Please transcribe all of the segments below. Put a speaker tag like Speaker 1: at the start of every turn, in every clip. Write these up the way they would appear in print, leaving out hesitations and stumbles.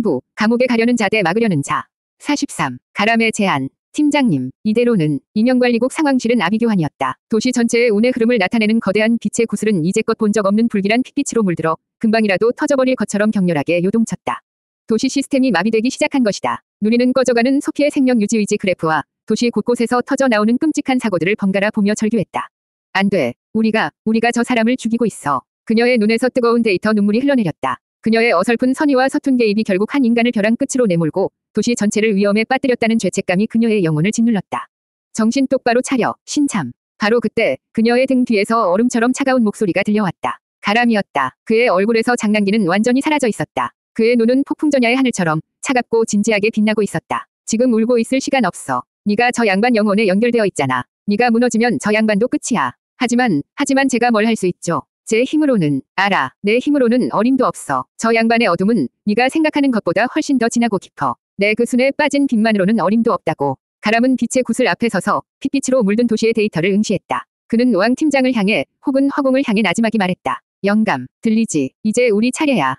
Speaker 1: 신부, 감옥에 가려는 자 대 막으려는 자. 43. 가람의 제안. 팀장님, 이대로는 임영관리국 상황실은 아비규환이었다. 도시 전체의 운의 흐름을 나타내는 거대한 빛의 구슬은 이제껏 본 적 없는 불길한 핏빛으로 물들어 금방이라도 터져버릴 것처럼 격렬하게 요동쳤다. 도시 시스템이 마비되기 시작한 것이다. 누리는 꺼져가는 소피의 생명 유지 의지 그래프와 도시 곳곳에서 터져 나오는 끔찍한 사고들을 번갈아 보며 절규했다. 안 돼. 우리가 저 사람을 죽이고 있어. 그녀의 눈에서 뜨거운 데이터 눈물이 흘러내렸다. 그녀의 어설픈 선의와 서툰 개입이 결국 한 인간을 벼랑 끝으로 내몰고 도시 전체를 위험에 빠뜨렸다는 죄책감이 그녀의 영혼을 짓눌렀다. 정신 똑바로 차려, 신참. 바로 그때 그녀의 등 뒤에서 얼음처럼 차가운 목소리가 들려왔다. 가람이었다. 그의 얼굴에서 장난기는 완전히 사라져 있었다. 그의 눈은 폭풍전야의 하늘처럼 차갑고 진지하게 빛나고 있었다. 지금 울고 있을 시간 없어. 네가 저 양반 영혼에 연결되어 있잖아. 네가 무너지면 저 양반도 끝이야. 하지만 제가 뭘 할 수 있죠. 제 힘으로는, 알아. 내 힘으로는 어림도 없어. 저 양반의 어둠은 네가 생각하는 것보다 훨씬 더 진하고 깊어. 내 그 순에 빠진 빛만으로는 어림도 없다고. 가람은 빛의 구슬 앞에 서서 핏빛으로 물든 도시의 데이터를 응시했다. 그는 왕 팀장을 향해 혹은 허공을 향해 나지막이 말했다. 영감, 들리지? 이제 우리 차례야.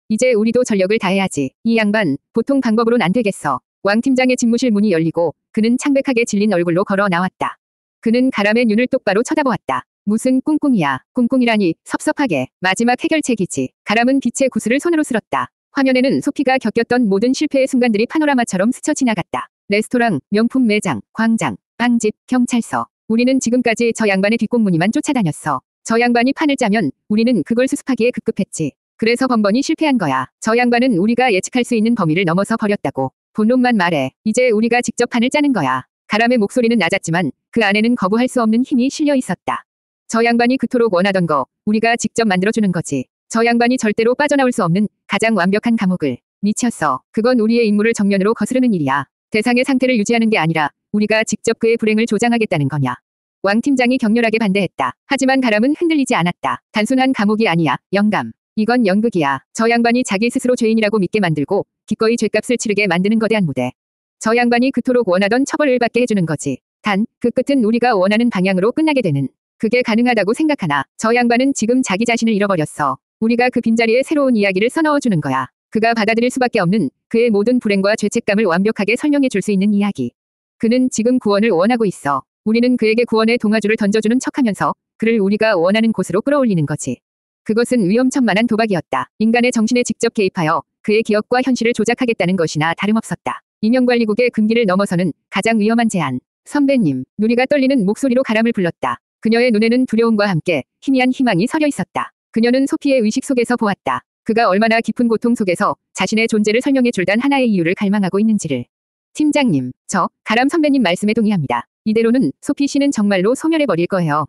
Speaker 1: 이제 우리도 전력을 다해야지. 이 양반, 보통 방법으론 안 되겠어. 왕 팀장의 집무실 문이 열리고 그는 창백하게 질린 얼굴로 걸어 나왔다. 그는 가람의 눈을 똑바로 쳐다보았다. 무슨 꿍꿍이야. 꿍꿍이라니 섭섭하게. 마지막 해결책이지. 가람은 빛의 구슬을 손으로 쓸었다. 화면에는 소피가 겪었던 모든 실패의 순간들이 파노라마처럼 스쳐 지나갔다. 레스토랑, 명품 매장, 광장, 빵집, 경찰서. 우리는 지금까지 저 양반의 뒷공무니만 쫓아다녔어. 저 양반이 판을 짜면 우리는 그걸 수습하기에 급급했지. 그래서 번번이 실패한 거야. 저 양반은 우리가 예측할 수 있는 범위를 넘어서 버렸다고. 본론만 말해. 이제 우리가 직접 판을 짜는 거야. 가람의 목소리는 낮았지만 그 안에는 거부할 수 없는 힘이 실려 있었다. 저 양반이 그토록 원하던 거 우리가 직접 만들어주는 거지. 저 양반이 절대로 빠져나올 수 없는 가장 완벽한 감옥을. 미쳤어. 그건 우리의 임무를 정면으로 거스르는 일이야. 대상의 상태를 유지하는 게 아니라 우리가 직접 그의 불행을 조장하겠다는 거냐. 왕 팀장이 격렬하게 반대했다. 하지만 가람은 흔들리지 않았다. 단순한 감옥이 아니야, 영감. 이건 연극이야. 저 양반이 자기 스스로 죄인이라고 믿게 만들고 기꺼이 죄값을 치르게 만드는 거대한 무대. 저 양반이 그토록 원하던 처벌을 받게 해주는 거지. 단, 그 끝은 우리가 원하는 방향으로 끝나게 되는. 그게 가능하다고 생각하나? 저 양반은 지금 자기 자신을 잃어버렸어. 우리가 그 빈자리에 새로운 이야기를 써넣어주는 거야. 그가 받아들일 수밖에 없는 그의 모든 불행과 죄책감을 완벽하게 설명해 줄 수 있는 이야기. 그는 지금 구원을 원하고 있어. 우리는 그에게 구원의 동화줄을 던져주는 척하면서 그를 우리가 원하는 곳으로 끌어올리는 거지. 그것은 위험천만한 도박이었다. 인간의 정신에 직접 개입하여 그의 기억과 현실을 조작하겠다는 것이나 다름없었다. 임영관리국의 금기를 넘어서는 가장 위험한 제안. 선배님, 누리가 떨리는 목소리로 가람을 불렀다. 그녀의 눈에는 두려움과 함께 희미한 희망이 서려 있었다. 그녀는 소피의 의식 속에서 보았다. 그가 얼마나 깊은 고통 속에서 자신의 존재를 설명해 줄 단 하나의 이유를 갈망하고 있는지를. 팀장님, 저 가람 선배님 말씀에 동의합니다. 이대로는 소피 씨는 정말로 소멸해버릴 거예요.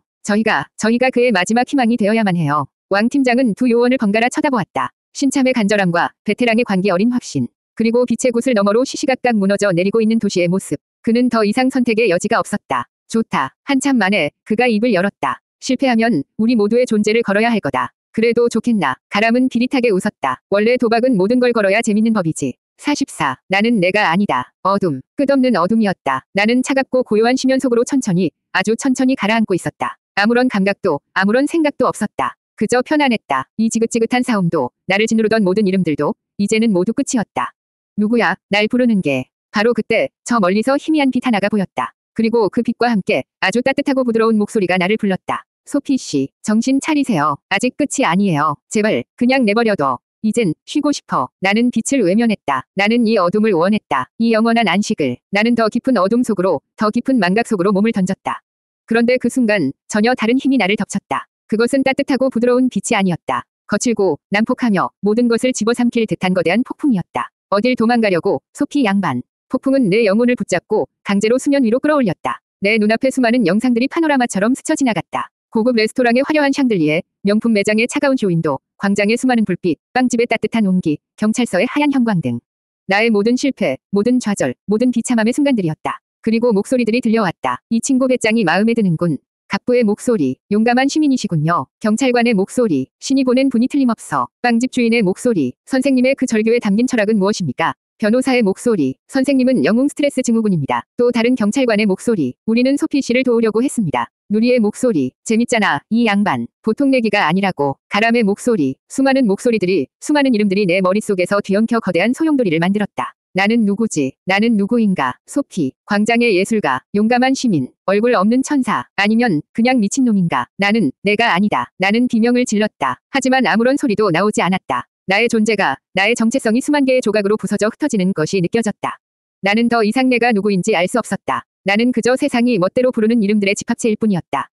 Speaker 1: 저희가 그의 마지막 희망이 되어야만 해요. 왕 팀장은 두 요원을 번갈아 쳐다보았다. 신참의 간절함과 베테랑의 관계 어린 확신. 그리고 빛의 구슬 너머로 시시각각 무너져 내리고 있는 도시의 모습. 그는 더 이상 선택의 여지가 없었다. 좋다. 한참 만에 그가 입을 열었다. 실패하면 우리 모두의 존재를 걸어야 할 거다. 그래도 좋겠나. 가람은 비릿하게 웃었다. 원래 도박은 모든 걸 걸어야 재밌는 법이지. 44. 나는 내가 아니다. 어둠. 끝없는 어둠이었다. 나는 차갑고 고요한 심연 속으로 천천히, 아주 천천히 가라앉고 있었다. 아무런 감각도, 아무런 생각도 없었다. 그저 편안했다. 이 지긋지긋한 싸움도, 나를 짓누르던 모든 이름들도, 이제는 모두 끝이었다. 누구야, 날 부르는 게. 바로 그때, 저 멀리서 희미한 빛 하나가 보였다. 그리고 그 빛과 함께 아주 따뜻하고 부드러운 목소리가 나를 불렀다. 소피 씨, 정신 차리세요. 아직 끝이 아니에요. 제발, 그냥 내버려둬. 이젠 쉬고 싶어. 나는 빛을 외면했다. 나는 이 어둠을 원했다. 이 영원한 안식을. 나는 더 깊은 어둠 속으로, 더 깊은 망각 속으로 몸을 던졌다. 그런데 그 순간 전혀 다른 힘이 나를 덮쳤다. 그것은 따뜻하고 부드러운 빛이 아니었다. 거칠고 난폭하며 모든 것을 집어삼킬 듯한 거대한 폭풍이었다. 어딜 도망가려고, 소피 양반. 폭풍은 내 영혼을 붙잡고 강제로 수면 위로 끌어올렸다. 내 눈앞에 수많은 영상들이 파노라마처럼 스쳐 지나갔다. 고급 레스토랑의 화려한 샹들리에, 명품 매장의 차가운 쇼윈도, 광장의 수많은 불빛, 빵집의 따뜻한 온기, 경찰서의 하얀 형광 등. 나의 모든 실패, 모든 좌절, 모든 비참함의 순간들이었다. 그리고 목소리들이 들려왔다. 이 친구 배짱이 마음에 드는군. 갑부의 목소리, 용감한 시민이시군요. 경찰관의 목소리, 신이 보낸 분이 틀림없어. 빵집 주인의 목소리, 선생님의 그 절규에 담긴 철학은 무엇입니까? 변호사의 목소리, 선생님은 영웅 스트레스 증후군입니다. 또 다른 경찰관의 목소리, 우리는 소피 씨를 도우려고 했습니다. 누리의 목소리. 재밌잖아. 이 양반. 보통 내기가 아니라고. 가람의 목소리. 수많은 목소리들이, 수많은 이름들이 내 머릿속에서 뒤엉켜 거대한 소용돌이를 만들었다. 나는 누구지? 나는 누구인가? 소피. 광장의 예술가. 용감한 시민. 얼굴 없는 천사. 아니면 그냥 미친놈인가? 나는 내가 아니다. 나는 비명을 질렀다. 하지만 아무런 소리도 나오지 않았다. 나의 존재가, 나의 정체성이 수만 개의 조각으로 부서져 흩어지는 것이 느껴졌다. 나는 더 이상 내가 누구인지 알 수 없었다. 나는 그저 세상이 멋대로 부르는 이름들의 집합체일 뿐이었다.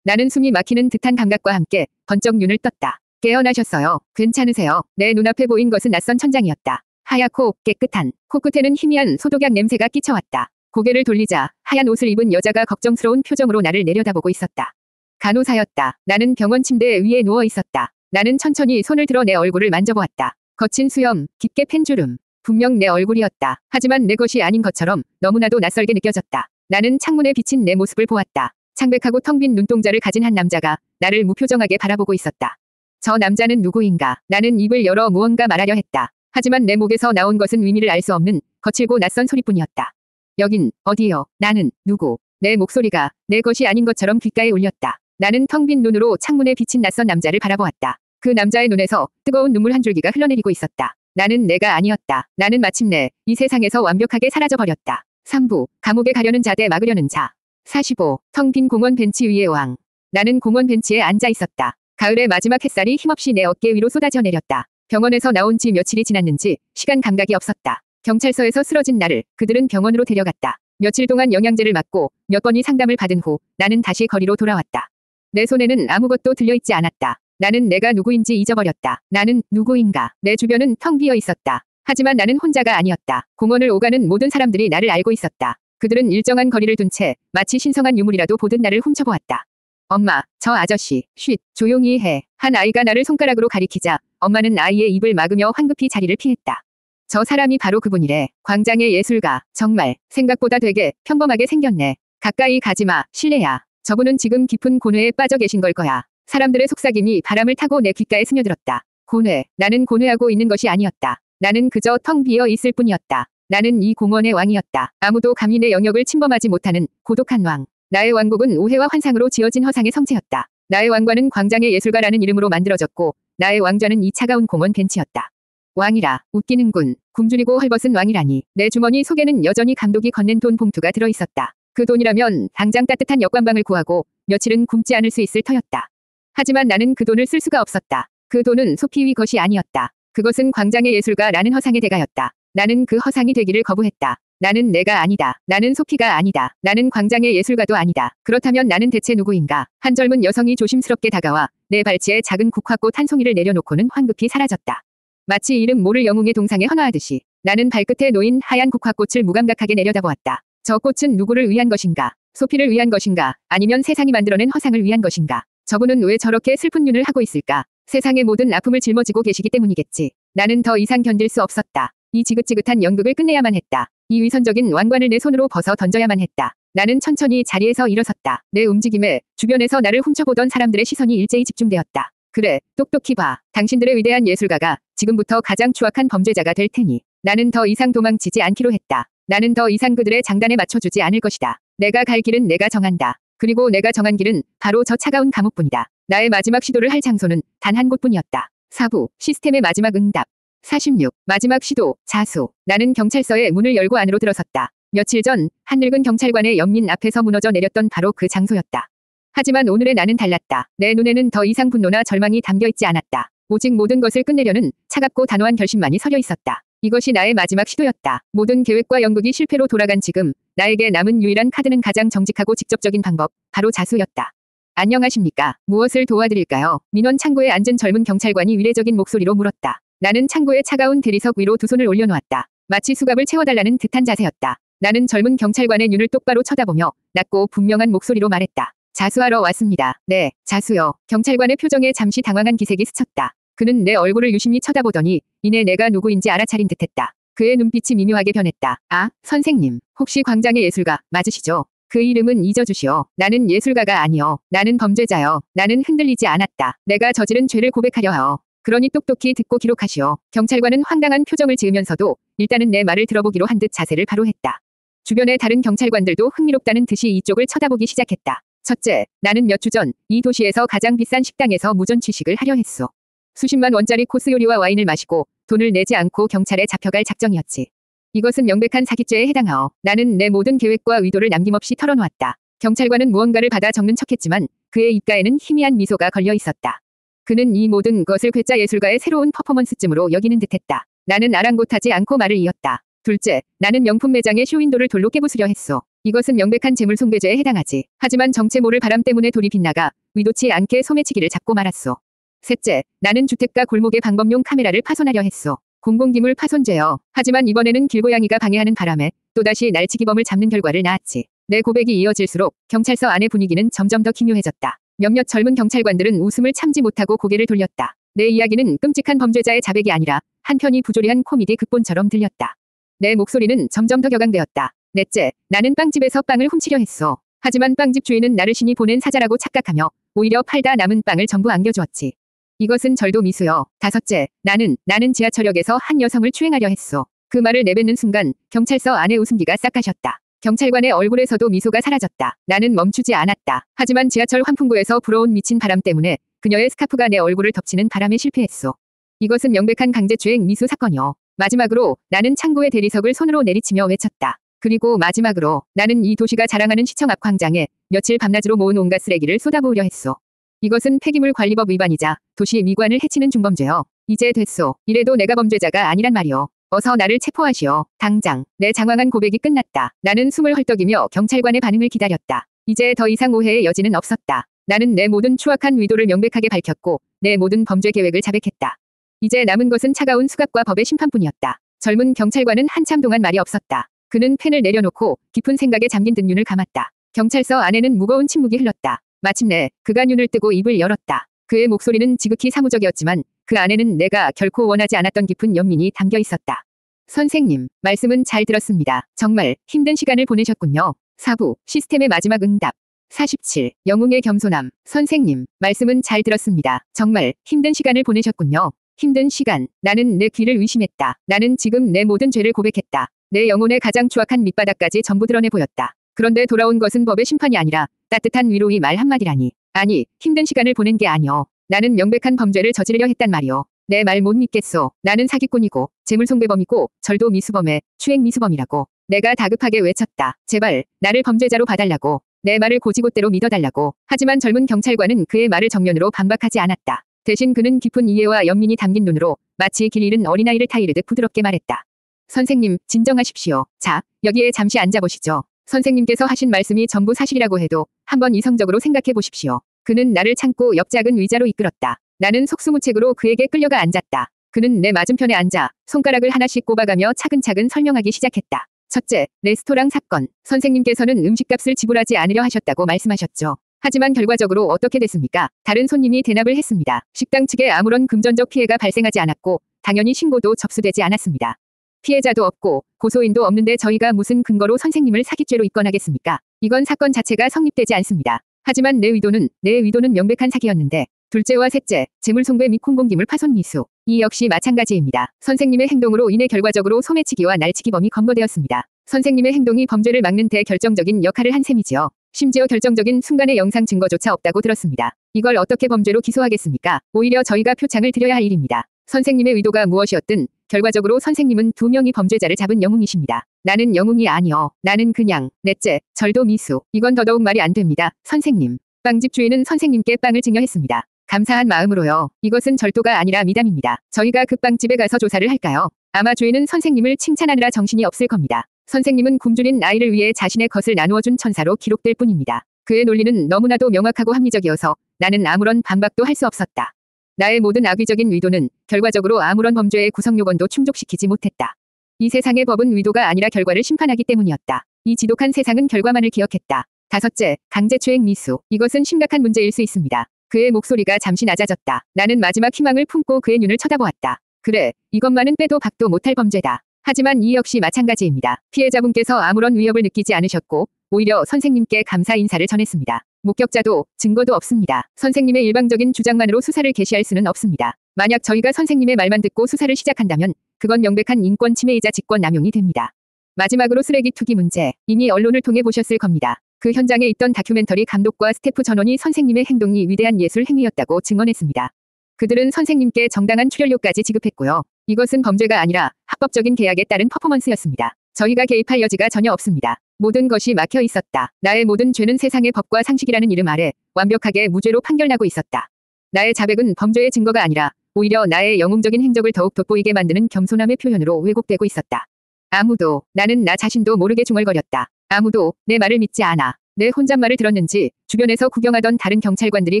Speaker 1: 나는 숨이 막히는 듯한 감각과 함께 번쩍 눈을 떴다. 깨어나셨어요. 괜찮으세요? 내 눈앞에 보인 것은 낯선 천장이었다. 하얗고 깨끗한, 코끝에는 희미한 소독약 냄새가 끼쳐왔다. 고개를 돌리자 하얀 옷을 입은 여자가 걱정스러운 표정으로 나를 내려다보고 있었다. 간호사였다. 나는 병원 침대 위에 누워 있었다. 나는 천천히 손을 들어 내 얼굴을 만져보았다. 거친 수염, 깊게 팬 주름. 분명 내 얼굴이었다. 하지만 내 것이 아닌 것처럼 너무나도 낯설게 느껴졌다. 나는 창문에 비친 내 모습을 보았다. 창백하고 텅 빈 눈동자를 가진 한 남자가 나를 무표정하게 바라보고 있었다. 저 남자는 누구인가? 나는 입을 열어 무언가 말하려 했다. 하지만 내 목에서 나온 것은 의미를 알 수 없는 거칠고 낯선 소리뿐이었다. 여긴 어디요? 나는 누구? 내 목소리가 내 것이 아닌 것처럼 귓가에 울렸다. 나는 텅 빈 눈으로 창문에 비친 낯선 남자를 바라보았다. 그 남자의 눈에서 뜨거운 눈물 한 줄기가 흘러내리고 있었다. 나는 내가 아니었다. 나는 마침내 이 세상에서 완벽하게 사라져버렸다. 3부. 감옥에 가려는 자 대 막으려는 자. 45. 텅 빈 공원 벤치 위의 왕. 나는 공원 벤치에 앉아 있었다. 가을의 마지막 햇살이 힘없이 내 어깨 위로 쏟아져 내렸다. 병원에서 나온 지 며칠이 지났는지 시간 감각이 없었다. 경찰서에서 쓰러진 나를 그들은 병원으로 데려갔다. 며칠 동안 영양제를 맞고 몇 번이 상담을 받은 후 나는 다시 거리로 돌아왔다. 내 손에는 아무것도 들려있지 않았다. 나는 내가 누구인지 잊어버렸다. 나는 누구인가? 내 주변은 텅 비어 있었다. 하지만 나는 혼자가 아니었다. 공원을 오가는 모든 사람들이 나를 알고 있었다. 그들은 일정한 거리를 둔 채 마치 신성한 유물이라도 보듯 나를 훔쳐보았다. 엄마, 저 아저씨, 쉿, 조용히 해. 한 아이가 나를 손가락으로 가리키자 엄마는 아이의 입을 막으며 황급히 자리를 피했다. 저 사람이 바로 그분이래. 광장의 예술가. 정말 생각보다 되게 평범하게 생겼네. 가까이 가지마. 실례야. 저분은 지금 깊은 고뇌에 빠져 계신 걸 거야. 사람들의 속삭임이 바람을 타고 내 귓가에 스며들었다. 고뇌. 나는 고뇌하고 있는 것이 아니었다. 나는 그저 텅 비어 있을 뿐이었다. 나는 이 공원의 왕이었다. 아무도 감히 내 영역을 침범하지 못하는 고독한 왕. 나의 왕국은 오해와 환상으로 지어진 허상의 성체였다. 나의 왕관은 광장의 예술가라는 이름으로 만들어졌고 나의 왕좌는 이 차가운 공원 벤치였다. 왕이라. 웃기는군. 굶주리고 헐벗은 왕이라니. 내 주머니 속에는 여전히 감독이 건넨 돈 봉투가 들어있었다. 그 돈이라면 당장 따뜻한 역관방을 구하고 며칠은 굶지 않을 수 있을 터였다. 하지만 나는 그 돈을 쓸 수가 없었다. 그 돈은 소피의 것이 아니었다. 그것은 광장의 예술가라는 허상의 대가였다. 나는 그 허상이 되기를 거부했다. 나는 내가 아니다. 나는 소피가 아니다. 나는 광장의 예술가도 아니다. 그렇다면 나는 대체 누구인가? 한 젊은 여성이 조심스럽게 다가와 내 발치에 작은 국화꽃 한 송이를 내려놓고는 황급히 사라졌다. 마치 이름 모를 영웅의 동상에 헌화하듯이 나는 발끝에 놓인 하얀 국화꽃을 무감각하게 내려다보았다. 저 꽃은 누구를 위한 것인가? 소피를 위한 것인가? 아니면 세상이 만들어낸 허상을 위한 것인가? 저분은 왜 저렇게 슬픈 눈을 하고 있을까? 세상의 모든 아픔을 짊어지고 계시기 때문이겠지. 나는 더 이상 견딜 수 없었다. 이 지긋지긋한 연극을 끝내야만 했다. 이 위선적인 왕관을 내 손으로 벗어 던져야만 했다. 나는 천천히 자리에서 일어섰다. 내 움직임에 주변에서 나를 훔쳐보던 사람들의 시선이 일제히 집중되었다. 그래, 똑똑히 봐. 당신들의 위대한 예술가가 지금부터 가장 추악한 범죄자가 될 테니 나는 더 이상 도망치지 않기로 했다. 나는 더 이상 그들의 장단에 맞춰주지 않을 것이다. 내가 갈 길은 내가 정한다. 그리고 내가 정한 길은 바로 저 차가운 감옥뿐이다. 나의 마지막 시도를 할 장소는 단 한 곳뿐이었다. 4부. 시스템의 마지막 응답. 46. 마지막 시도. 자수. 나는 경찰서의 문을 열고 안으로 들어섰다. 며칠 전 한 늙은 경찰관의 연민 앞에서 무너져 내렸던 바로 그 장소였다. 하지만 오늘의 나는 달랐다. 내 눈에는 더 이상 분노나 절망이 담겨있지 않았다. 오직 모든 것을 끝내려는 차갑고 단호한 결심만이 서려 있었다. 이것이 나의 마지막 시도였다. 모든 계획과 연극이 실패로 돌아간 지금 나에게 남은 유일한 카드는 가장 정직하고 직접적인 방법, 바로 자수였다. 안녕하십니까? 무엇을 도와드릴까요? 민원 창고에 앉은 젊은 경찰관이 위례적인 목소리로 물었다. 나는 창고의 차가운 대리석 위로 두 손을 올려놓았다. 마치 수갑을 채워달라는 듯한 자세였다. 나는 젊은 경찰관의 눈을 똑바로 쳐다보며 낮고 분명한 목소리로 말했다. 자수하러 왔습니다. 네, 자수요. 경찰관의 표정에 잠시 당황한 기색이 스쳤다. 그는 내 얼굴을 유심히 쳐다보더니 이내 내가 누구인지 알아차린 듯했다. 그의 눈빛이 미묘하게 변했다. 아, 선생님. 혹시 광장의 예술가 맞으시죠? 그 이름은 잊어주시오. 나는 예술가가 아니요. 나는 범죄자요. 나는 흔들리지 않았다. 내가 저지른 죄를 고백하려 하오. 그러니 똑똑히 듣고 기록하시오. 경찰관은 황당한 표정을 지으면서도 일단은 내 말을 들어보기로 한 듯 자세를 바로 했다. 주변의 다른 경찰관들도 흥미롭다는 듯이 이쪽을 쳐다보기 시작했다. 첫째, 나는 몇 주 전 이 도시에서 가장 비싼 식당에서 무전 취식을 하려 했소. 수십만 원짜리 코스 요리와 와인을 마시고 돈을 내지 않고 경찰에 잡혀갈 작정이었지. 이것은 명백한 사기죄에 해당하오. 나는 내 모든 계획과 의도를 남김없이 털어놓았다. 경찰관은 무언가를 받아 적는 척했지만 그의 입가에는 희미한 미소가 걸려 있었다. 그는 이 모든 것을 괴짜 예술가의 새로운 퍼포먼스쯤으로 여기는 듯했다. 나는 아랑곳하지 않고 말을 이었다. 둘째, 나는 명품 매장의 쇼윈도를 돌로 깨부수려 했소. 이것은 명백한 재물손괴죄에 해당하지. 하지만 정체 모를 바람 때문에 돌이 빗나가 의도치 않게 소매치기를 잡고 말았소. 셋째, 나는 주택가 골목의 방범용 카메라를 파손하려 했소. 공공기물 파손죄요. 하지만 이번에는 길고양이가 방해하는 바람에 또다시 날치기범을 잡는 결과를 낳았지. 내 고백이 이어질수록 경찰서 안의 분위기는 점점 더 기묘해졌다. 몇몇 젊은 경찰관들은 웃음을 참지 못하고 고개를 돌렸다. 내 이야기는 끔찍한 범죄자의 자백이 아니라 한편이 부조리한 코미디 극본처럼 들렸다. 내 목소리는 점점 더 격앙되었다. 넷째, 나는 빵집에서 빵을 훔치려 했소. 하지만 빵집 주인은 나를 신이 보낸 사자라고 착각하며 오히려 팔다 남은 빵을 전부 안겨주었지. 이것은 절도 미수요. 다섯째, 나는 지하철역에서 한 여성을 추행하려 했소. 그 말을 내뱉는 순간 경찰서 안에 웃음기가 싹 가셨다. 경찰관의 얼굴에서도 미소가 사라졌다. 나는 멈추지 않았다. 하지만 지하철 환풍구에서 불어온 미친 바람 때문에 그녀의 스카프가 내 얼굴을 덮치는 바람에 실패했소. 이것은 명백한 강제추행 미수 사건이요. 마지막으로 나는 창고의 대리석을 손으로 내리치며 외쳤다. 그리고 마지막으로 나는 이 도시가 자랑하는 시청 앞 광장에 며칠 밤낮으로 모은 온갖 쓰레기를 쏟아부으려 했소. 이것은 폐기물 관리법 위반이자 도시 미관을 해치는 중범죄요. 이제 됐소. 이래도 내가 범죄자가 아니란 말이오. 어서 나를 체포하시오. 당장. 내 장황한 고백이 끝났다. 나는 숨을 헐떡이며 경찰관의 반응을 기다렸다. 이제 더 이상 오해의 여지는 없었다. 나는 내 모든 추악한 의도를 명백하게 밝혔고 내 모든 범죄 계획을 자백했다. 이제 남은 것은 차가운 수갑과 법의 심판뿐이었다. 젊은 경찰관은 한참 동안 말이 없었다. 그는 펜을 내려놓고 깊은 생각에 잠긴 듯 눈을 감았다. 경찰서 안에는 무거운 침묵이 흘렀다. 마침내 그가 눈을 뜨고 입을 열었다. 그의 목소리는 지극히 사무적이었지만 그 안에는 내가 결코 원하지 않았던 깊은 연민이 담겨 있었다. 선생님, 말씀은 잘 들었습니다. 정말 힘든 시간을 보내셨군요. 사부, 시스템의 마지막 응답. 47. 영웅의 겸손함. 선생님, 말씀은 잘 들었습니다. 정말 힘든 시간을 보내셨군요. 힘든 시간. 나는 내 귀를 의심했다. 나는 지금 내 모든 죄를 고백했다. 내 영혼의 가장 추악한 밑바닥까지 전부 드러내 보였다. 그런데 돌아온 것은 법의 심판이 아니라 따뜻한 위로의 말 한마디라니. 아니, 힘든 시간을 보낸 게 아니오. 나는 명백한 범죄를 저지르려 했단 말이오. 내 말 못 믿겠소. 나는 사기꾼이고 재물손괴범이고 절도 미수범에 추행 미수범이라고. 내가 다급하게 외쳤다. 제발 나를 범죄자로 봐달라고. 내 말을 고지고대로 믿어달라고. 하지만 젊은 경찰관은 그의 말을 정면으로 반박하지 않았다. 대신 그는 깊은 이해와 연민이 담긴 눈으로 마치 길 잃은 어린아이를 타이르듯 부드럽게 말했다. 선생님, 진정하십시오. 자, 여기에 잠시 앉아보시죠. 선생님께서 하신 말씀이 전부 사실이라고 해도 한번 이성적으로 생각해 보십시오. 그는 나를 참고 옆 작은 의자로 이끌었다. 나는 속수무책으로 그에게 끌려가 앉았다. 그는 내 맞은편에 앉아 손가락을 하나씩 꼽아가며 차근차근 설명하기 시작했다. 첫째, 레스토랑 사건. 선생님께서는 음식값을 지불하지 않으려 하셨다고 말씀하셨죠. 하지만 결과적으로 어떻게 됐습니까? 다른 손님이 대납을 했습니다. 식당 측에 아무런 금전적 피해가 발생하지 않았고 당연히 신고도 접수되지 않았습니다. 피해자도 없고 고소인도 없는데 저희가 무슨 근거로 선생님을 사기죄로 입건하겠습니까? 이건 사건 자체가 성립되지 않습니다. 하지만 내 의도는 명백한 사기였는데 둘째와 셋째, 재물손괴 및 공공기물 파손 미수. 이 역시 마찬가지입니다. 선생님의 행동으로 인해 결과적으로 소매치기와 날치기범이 검거되었습니다. 선생님의 행동이 범죄를 막는 데 결정적인 역할을 한 셈이지요. 심지어 결정적인 순간의 영상 증거조차 없다고 들었습니다. 이걸 어떻게 범죄로 기소하겠습니까? 오히려 저희가 표창을 드려야 할 일입니다. 선생님의 의도가 무엇이었든 결과적으로 선생님은 2명이 범죄자를 잡은 영웅이십니다. 나는 영웅이 아니요. 나는 그냥. 넷째, 절도 미수. 이건 더더욱 말이 안 됩니다. 선생님. 빵집 주인은 선생님께 빵을 증여했습니다. 감사한 마음으로요. 이것은 절도가 아니라 미담입니다. 저희가 그 빵집에 가서 조사를 할까요? 아마 주인은 선생님을 칭찬하느라 정신이 없을 겁니다. 선생님은 굶주린 아이를 위해 자신의 것을 나누어준 천사로 기록될 뿐입니다. 그의 논리는 너무나도 명확하고 합리적이어서 나는 아무런 반박도 할 수 없었다. 나의 모든 악의적인 의도는 결과적으로 아무런 범죄의 구성 요건도 충족시키지 못했다. 이 세상의 법은 의도가 아니라 결과를 심판하기 때문이었다. 이 지독한 세상은 결과만을 기억했다. 다섯째, 강제추행 미수. 이것은 심각한 문제일 수 있습니다. 그의 목소리가 잠시 낮아졌다. 나는 마지막 희망을 품고 그의 눈을 쳐다보았다. 그래, 이것만은 빼도 박도 못할 범죄다. 하지만 이 역시 마찬가지입니다. 피해자분께서 아무런 위협을 느끼지 않으셨고 오히려 선생님께 감사 인사를 전했습니다. 목격자도 증거도 없습니다. 선생님의 일방적인 주장만으로 수사를 개시할 수는 없습니다. 만약 저희가 선생님의 말만 듣고 수사를 시작한다면 그건 명백한 인권 침해이자 직권 남용이 됩니다. 마지막으로 쓰레기 투기 문제. 이미 언론을 통해 보셨을 겁니다. 그 현장에 있던 다큐멘터리 감독과 스태프 전원이 선생님의 행동이 위대한 예술 행위였다고 증언했습니다. 그들은 선생님께 정당한 출연료까지 지급했고요. 이것은 범죄가 아니라 합법적인 계약에 따른 퍼포먼스였습니다. 저희가 개입할 여지가 전혀 없습니다. 모든 것이 막혀 있었다. 나의 모든 죄는 세상의 법과 상식이라는 이름 아래 완벽하게 무죄로 판결나고 있었다. 나의 자백은 범죄의 증거가 아니라 오히려 나의 영웅적인 행적을 더욱 돋보이게 만드는 겸손함의 표현으로 왜곡되고 있었다. 아무도, 나는 나 자신도 모르게 중얼거렸다. 아무도 내 말을 믿지 않아. 내 혼잣말을 들었는지 주변에서 구경하던 다른 경찰관들이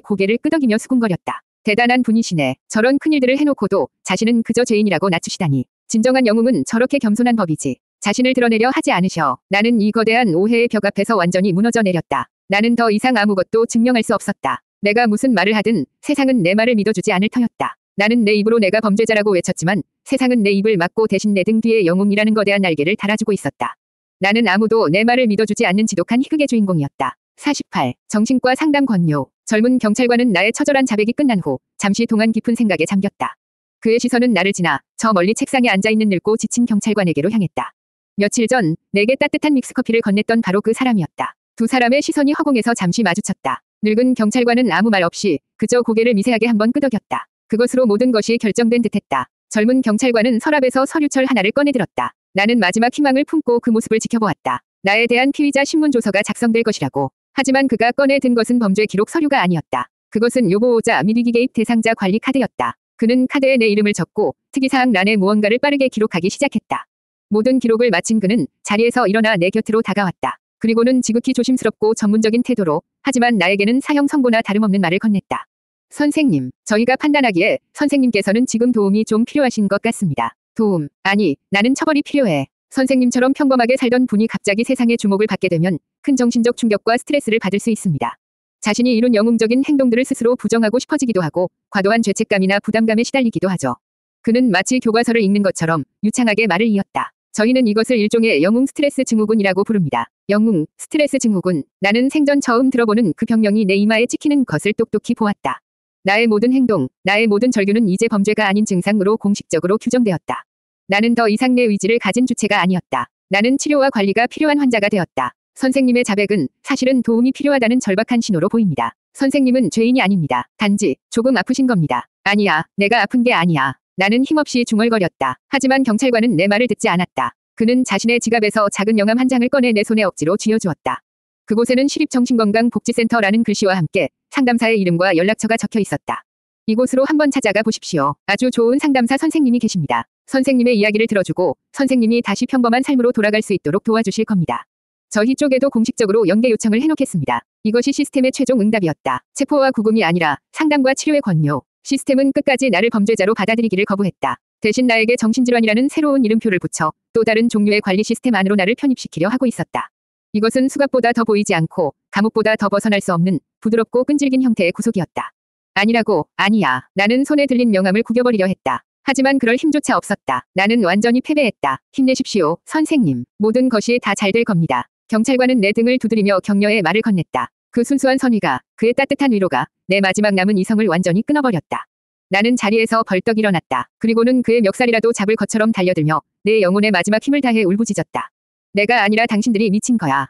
Speaker 1: 고개를 끄덕이며 수군거렸다. 대단한 분이시네. 저런 큰일들을 해놓고도 자신은 그저 죄인이라고 낮추시다니. 진정한 영웅은 저렇게 겸손한 법이지. 자신을 드러내려 하지 않으셔. 나는 이 거대한 오해의 벽 앞에서 완전히 무너져 내렸다. 나는 더 이상 아무것도 증명할 수 없었다. 내가 무슨 말을 하든 세상은 내 말을 믿어주지 않을 터였다. 나는 내 입으로 내가 범죄자라고 외쳤지만 세상은 내 입을 막고 대신 내 등 뒤에 영웅이라는 거대한 날개를 달아주고 있었다. 나는 아무도 내 말을 믿어주지 않는 지독한 희극의 주인공이었다. 48. 정신과 상담 권유. 젊은 경찰관은 나의 처절한 자백이 끝난 후 잠시 동안 깊은 생각에 잠겼다. 그의 시선은 나를 지나 저 멀리 책상에 앉아있는 늙고 지친 경찰관에게로 향했다. 며칠 전 내게 따뜻한 믹스커피를 건넸던 바로 그 사람이었다. 두 사람의 시선이 허공에서 잠시 마주쳤다. 늙은 경찰관은 아무 말 없이 그저 고개를 미세하게 한번 끄덕였다. 그것으로 모든 것이 결정된 듯했다. 젊은 경찰관은 서랍에서 서류철 하나를 꺼내들었다. 나는 마지막 희망을 품고 그 모습을 지켜보았다. 나에 대한 피의자 신문조서가 작성될 것이라고. 하지만 그가 꺼내든 것은 범죄 기록 서류가 아니었다. 그것은 요구오자 및 위기 개입 대상자 관리 카드였다. 그는 카드에 내 이름을 적고 특이사항 란에 무언가를 빠르게 기록하기 시작했다. 모든 기록을 마친 그는 자리에서 일어나 내 곁으로 다가왔다. 그리고는 지극히 조심스럽고 전문적인 태도로 하지만 나에게는 사형 선고나 다름없는 말을 건넸다. 선생님, 저희가 판단하기에 선생님께서는 지금 도움이 좀 필요하신 것 같습니다. 도움, 아니, 나는 처벌이 필요해. 선생님처럼 평범하게 살던 분이 갑자기 세상의 주목을 받게 되면 큰 정신적 충격과 스트레스를 받을 수 있습니다. 자신이 이룬 영웅적인 행동들을 스스로 부정하고 싶어지기도 하고 과도한 죄책감이나 부담감에 시달리기도 하죠. 그는 마치 교과서를 읽는 것처럼 유창하게 말을 이었다. 저희는 이것을 일종의 영웅 스트레스 증후군이라고 부릅니다. 영웅, 스트레스 증후군. 나는 생전 처음 들어보는 그 병명이 내 이마에 찍히는 것을 똑똑히 보았다. 나의 모든 행동, 나의 모든 절규는 이제 범죄가 아닌 증상으로 공식적으로 규정되었다. 나는 더 이상 내 의지를 가진 주체가 아니었다. 나는 치료와 관리가 필요한 환자가 되었다. 선생님의 자백은 사실은 도움이 필요하다는 절박한 신호로 보입니다. 선생님은 죄인이 아닙니다. 단지 조금 아프신 겁니다. 아니야, 내가 아픈 게 아니야. 나는 힘없이 중얼거렸다. 하지만 경찰관은 내 말을 듣지 않았다. 그는 자신의 지갑에서 작은 영암 한 장을 꺼내 내 손에 억지로 쥐어주었다. 그곳에는 시립정신건강복지센터라는 글씨와 함께 상담사의 이름과 연락처가 적혀 있었다. 이곳으로 한번 찾아가 보십시오. 아주 좋은 상담사 선생님이 계십니다. 선생님의 이야기를 들어주고 선생님이 다시 평범한 삶으로 돌아갈 수 있도록 도와주실 겁니다. 저희 쪽에도 공식적으로 연계 요청을 해놓겠습니다. 이것이 시스템의 최종 응답이었다. 체포와 구금이 아니라 상담과 치료의 권유. 시스템은 끝까지 나를 범죄자로 받아들이기를 거부했다. 대신 나에게 정신질환이라는 새로운 이름표를 붙여 또 다른 종류의 관리 시스템 안으로 나를 편입시키려 하고 있었다. 이것은 수갑보다 더 보이지 않고 감옥보다 더 벗어날 수 없는 부드럽고 끈질긴 형태의 구속이었다. 아니라고, 아니야. 나는 손에 들린 명함을 구겨버리려 했다. 하지만 그럴 힘조차 없었다. 나는 완전히 패배했다. 힘내십시오, 선생님. 모든 것이 다 잘 될 겁니다. 경찰관은 내 등을 두드리며 격려의 말을 건넸다. 그 순수한 선의가, 그의 따뜻한 위로가 내 마지막 남은 이성을 완전히 끊어버렸다. 나는 자리에서 벌떡 일어났다. 그리고는 그의 멱살이라도 잡을 것처럼 달려들며 내 영혼의 마지막 힘을 다해 울부짖었다. 내가 아니라 당신들이 미친 거야.